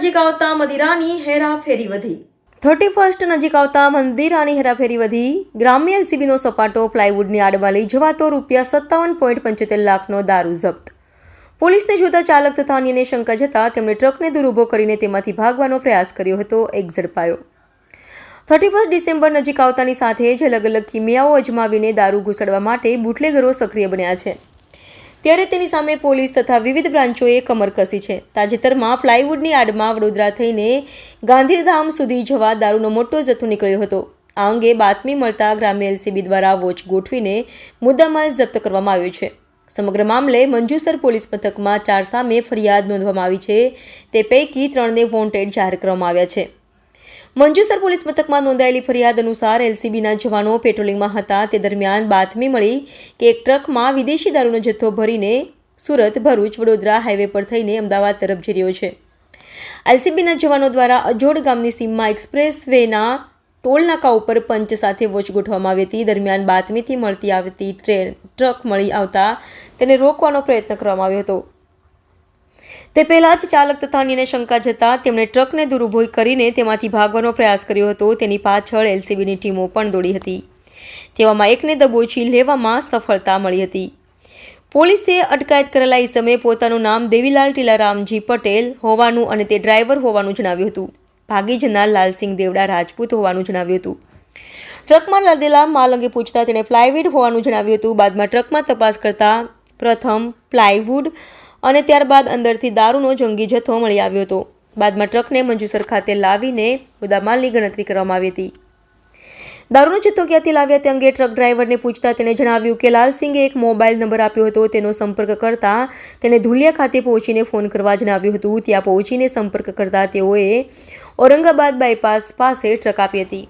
નજીક આવતા મદિરાની હેરાફેરી વધી 31 નજીક આવતા મદિરાની હેરાફેરી વધી ગ્રામ્ય એલસીબીનો સપાટો પ્લાયવુડની આડમાં લઈ જવાતો ₹57.75 લાખનો દારૂ જપ્ત। પોલીસને જોતા ચાલક તથા અન્યને શંકા જતા તેમણે ટ્રકને દૂર ઊભો કરીને તેમાંથી ભાગવાનો પ્રયાસ કર્યો હતો। એક ઝડપાયો। 31 ડિસેમ્બર નજીક આવતાની સાથે જ અલગ અલગ કિમિયાઓ અજમાવીને દારૂ ઘુસાડવા માટે બુટલેગરો સક્રિય બન્યા છે, ત્યારે તેની સામે પોલીસ તથા વિવિધ બ્રાન્ચોએ કમર કસી છે। તાજેતરમાં પ્લાયવુડની આડમાં વડોદરા થઈને ગાંધીધામ સુધી જવા દારૂનો મોટો જથ્થો નીકળ્યો હતો। આ અંગે બાતમી મળતા ગ્રામ્ય એલસીબી દ્વારા વોચ ગોઠવીને મુદ્દામાલ જપ્ત કરવામાં આવ્યો છે। સમગ્ર મામલે મંજુસર પોલીસ મથકમાં 4 સામે ફરિયાદ નોંધવામાં આવી છે। તે પૈકી 3ને વોન્ટેડ જાહેર કરવામાં આવ્યા છે। મંજુસર પોલીસ મથકમાં નોંધાયેલી ફરિયાદ અનુસાર એલસીબીના જવાનો પેટ્રોલિંગમાં હતા તે દરમિયાન બાતમી મળી કે એક ટ્રકમાં વિદેશી દારૂનો જથ્થો ભરીને સુરત, ભરૂચ, વડોદરા હાઈવે પર થઈને અમદાવાદ તરફ જઈ રહ્યો છે। એલસીબીના જવાનો દ્વારા અજોડ ગામની સીમમાં એક્સપ્રેસ વેના ટોલ નાકા ઉપર પંચ સાથે વોચ ગોઠવવામાં આવી હતી। દરમિયાન બાતમીથી મળતી આવતી ટ્રક મળી આવતા તેને રોકવાનો પ્રયત્ન કરવામાં આવ્યો હતો। તે પહેલાં જ ચાલક તથા અન્યને શંકા જતા તેમણે ટ્રકને દૂર ઊભો કરીને તેમાંથી ભાગવાનો પ્રયાસ કર્યો હતો। તેની પાછળ એલસીબીની ટીમો પણ દોડી હતી। તેવામાં એકને દબોચી લેવામાં સફળતા મળી હતી। પોલીસે અટકાયત કરેલા ઇસમે પોતાનું નામ દેવીલાલ ટીલારામજી પટેલ હોવાનું અને તે ડ્રાઈવર હોવાનું જણાવ્યું હતું। ભાગી જનાર લાલસિંહ દેવડા રાજપૂત હોવાનું જણાવ્યું હતું। ટ્રકમાં લાદેલા માલ અંગે પૂછતા તેણે પ્લાયવુડ હોવાનું જણાવ્યું હતું। બાદમાં ટ્રકમાં તપાસ કરતા પ્રથમ પ્લાયવુડ અને ત્યારબાદ અંદરથી દારૂનો જંગી જથ્થો મળી આવ્યો હતો। બાદમાં ટ્રકને મંજુસર ખાતે લાવીને મુદ્દામાલની ગણતરી કરવામાં આવી હતી। દારૂનો જથ્થો ક્યાંથી લાવ્યા તે અંગે ટ્રક ડ્રાઈવરને પૂછતા તેણે જણાવ્યું કે લાલસિંગે એક મોબાઈલ નંબર આપ્યો હતો, તેનો સંપર્ક કરતા તેને ધુલિયા ખાતે પહોંચીને ફોન કરવા જણાવ્યું હતું। ત્યાં પહોંચીને સંપર્ક કરતા તેઓએ ઔરંગાબાદ બાયપાસ પાસે ટ્રક આપી હતી।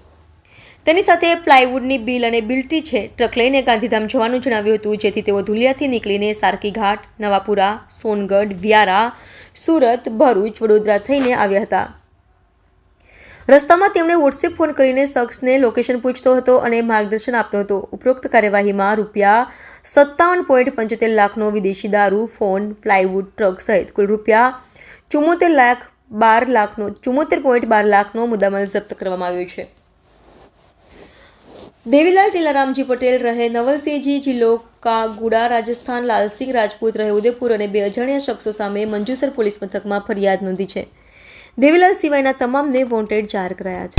તેની સાથે પ્લાયવુડની બિલ અને બિલ્ટી છે ટ્રક લઈને ગાંધીધામ જવાનું જણાવ્યું હતું, જેથી તેઓ ધુલિયાથી નીકળીને સારકી ઘાટ, નવાપુરા, સોનગઢ, વ્યારા, સુરત, ભરૂચ, વડોદરા થઈને આવ્યા હતા। રસ્તામાં તેમણે વોટ્સએપ ફોન કરીને શખ્સને લોકેશન પૂછતો હતો અને માર્ગદર્શન આપતો હતો। ઉપરોક્ત કાર્યવાહીમાં ₹57.75 લાખનો વિદેશી દારૂ, ફોન, પ્લાયવુડ, ટ્રક સહિત કુલ ₹74.12 લાખનો મુદ્દામાલ જપ્ત કરવામાં આવ્યો છે। દેવીલાલ ટીલારામજી પટેલ રહે નવલસિંહજી, જિલ્લો કાગુડા, રાજસ્થાન, લાલસિંહ રાજપૂત રહે ઉદયપુર અને 2 અજાણ્યા શખ્સો સામે મંજુસર પોલીસ મથકમાં ફરિયાદ નોંધી છે। દેવીલાલ સિવાયના તમામને વોન્ટેડ જાહેર કરાયા છે।